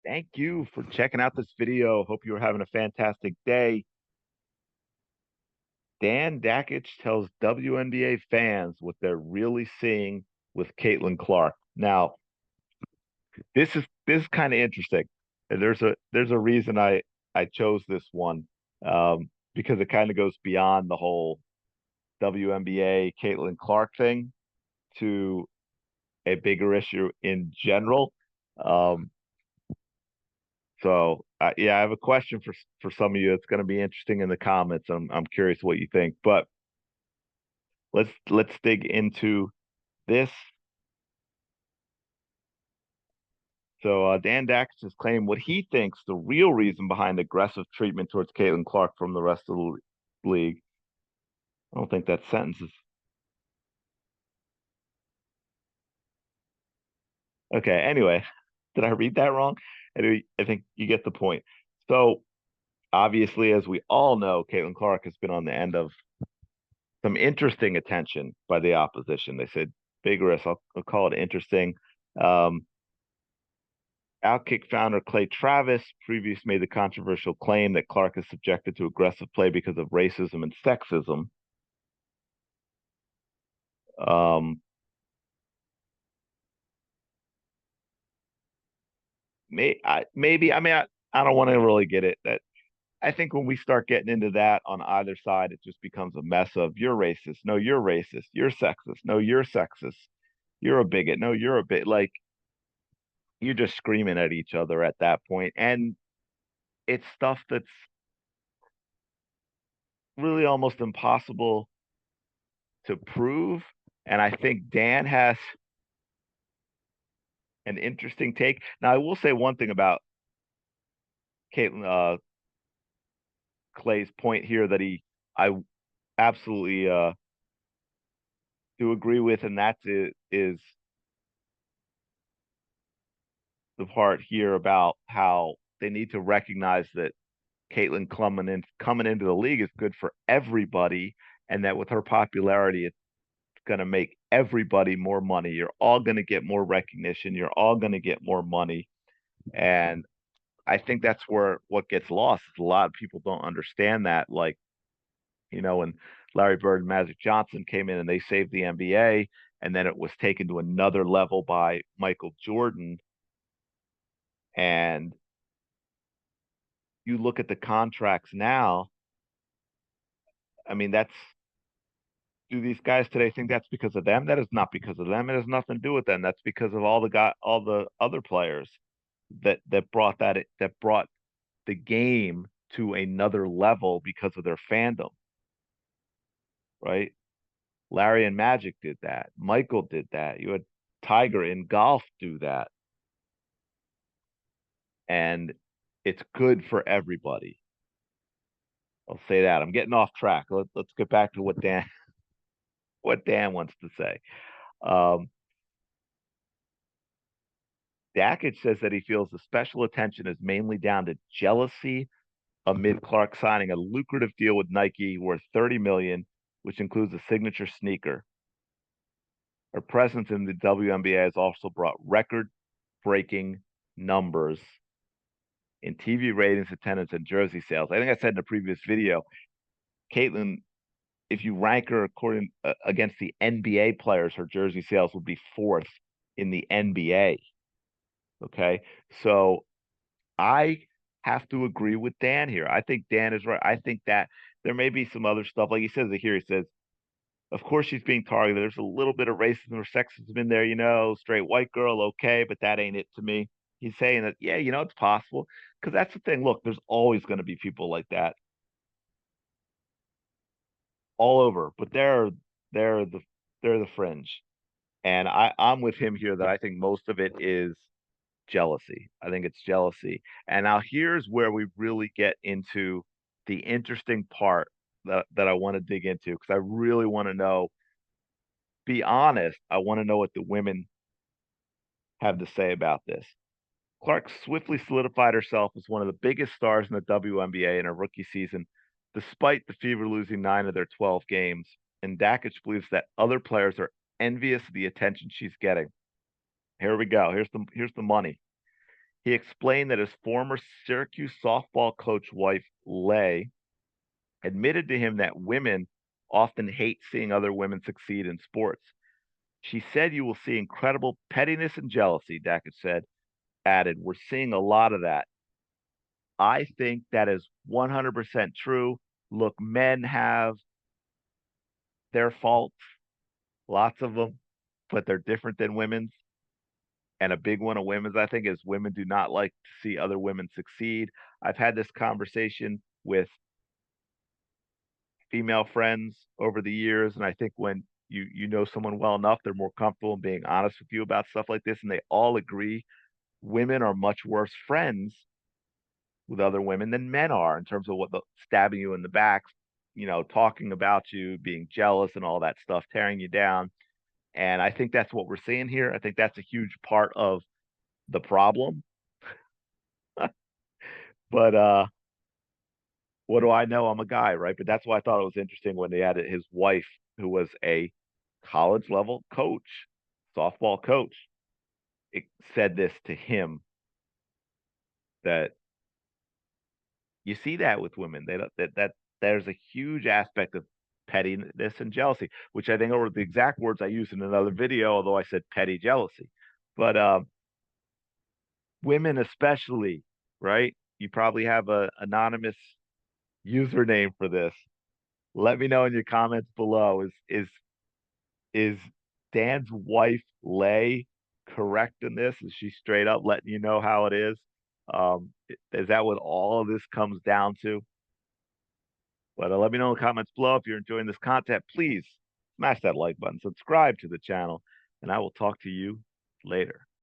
Thank you for checking out this video. Hope you are having a fantastic day. Dan Dackich tells WNBA fans what they're really seeing with Caitlin Clark. Now, this is kind of interesting. And there's a reason I chose this one, because it kind of goes beyond the whole WNBA Caitlin Clark thing to a bigger issue in general. Um, So yeah, I have a question for some of you. It's going to be interesting in the comments. I'm curious what you think. But let's dig into this. So Dan Dax has claimed what he thinks the real reason behind aggressive treatment towards Caitlin Clark from the rest of the league. I don't think that sentence is okay. Anyway, did I read that wrong? Anyway, I think you get the point. So obviously, as we all know, Caitlin Clark has been on the end of some interesting attention by the opposition. They said vigorous. I'll call it interesting. Um, Outkick founder Clay Travis previously made the controversial claim that Clark is subjected to aggressive play because of racism and sexism. Um, maybe, I mean, I don't want to really get it. That I think when we start getting into that on either side, it just becomes a mess of you're racist. No, you're racist. You're sexist. No, you're sexist. You're a bigot. No, you're a bit like you're just screaming at each other at that point. And it's stuff that's really almost impossible to prove. And I think Dan has an interesting take. Now, I will say one thing about Caitlin Clay's point here that I absolutely do agree with, and is the part here about how they need to recognize that Caitlin coming into the league is good for everybody, and that with her popularity, it's going to make everybody more money. You're all going to get more recognition. You're all going to get more money. And I think that's where what gets lost is a lot of people don't understand that. Like, when Larry Bird and Magic Johnson came in and they saved the NBA, and then it was taken to another level by Michael Jordan. And you look at the contracts now, I mean, do these guys today think that's because of them? That is not because of them. It has nothing to do with them. That's because of all the other players that brought the game to another level because of their fandom, right? Larry and Magic did that. Michael did that. You had Tiger in golf do that. And it's good for everybody. I'll say that. I'm getting off track. Let's get back to what Dan wants to say. Um, Dackich says that he feels the special attention is mainly down to jealousy amid Clark signing a lucrative deal with Nike worth $30 million, which includes a signature sneaker. Her presence in the WNBA has also brought record-breaking numbers in TV ratings, attendance, and jersey sales. I think I said in a previous video, Caitlin, if you rank her according against the NBA players, her jersey sales would be fourth in the NBA. Okay, so I have to agree with Dan here. I think Dan is right. I think that there may be some other stuff, like he says here. He says, of course she's being targeted. There's a little bit of racism or sexism in there, straight white girl, okay, but that ain't it to me. He's saying that, yeah, it's possible. Because that's the thing. Look, there's always going to be people like that all over, but they're the they're the fringe. And I'm with him here that I think most of it is jealousy. I think it's jealousy. And now here's where we really get into the interesting part that I want to dig into, because I really want to know, be honest, I want to know what the women have to say about this. Clark swiftly solidified herself as one of the biggest stars in the WNBA in her rookie season, despite the Fever losing 9 of their 12 games. And Dackich believes that other players are envious of the attention she's getting. Here we go. Here's the money. He explained that his former Syracuse softball coach wife, Lay, admitted to him that women often hate seeing other women succeed in sports. She said you will see incredible pettiness and jealousy, Dackich added, we're seeing a lot of that. I think that is 100% true. Look, men have their faults, lots of them, but they're different than women's. And a big one of women's, I think, is women do not like to see other women succeed. I've had this conversation with female friends over the years, and I think when you know someone well enough, they're more comfortable in being honest with you about stuff like this, and they all agree women are much worse friends with other women than men are in terms of what the stabbing you in the back, talking about you, being jealous and all that stuff, tearing you down. And I think that's what we're seeing here. I think that's a huge part of the problem. But what do I know? I'm a guy, right? But that's why I thought it was interesting when they had his wife, who was a college level coach, softball coach, it said this to him that you see that with women. They don't, that there's a huge aspect of pettiness and jealousy, which I think are the exact words I used in another video, although I said petty jealousy. But women especially, right? You probably have a anonymous username for this. Let me know in your comments below. Is Dan's wife Lay correct in this? Is she straight up letting you know how it is? Is that what all of this comes down to? But let me know in the comments below if you're enjoying this content. Please smash that like button, subscribe to the channel, and I will talk to you later.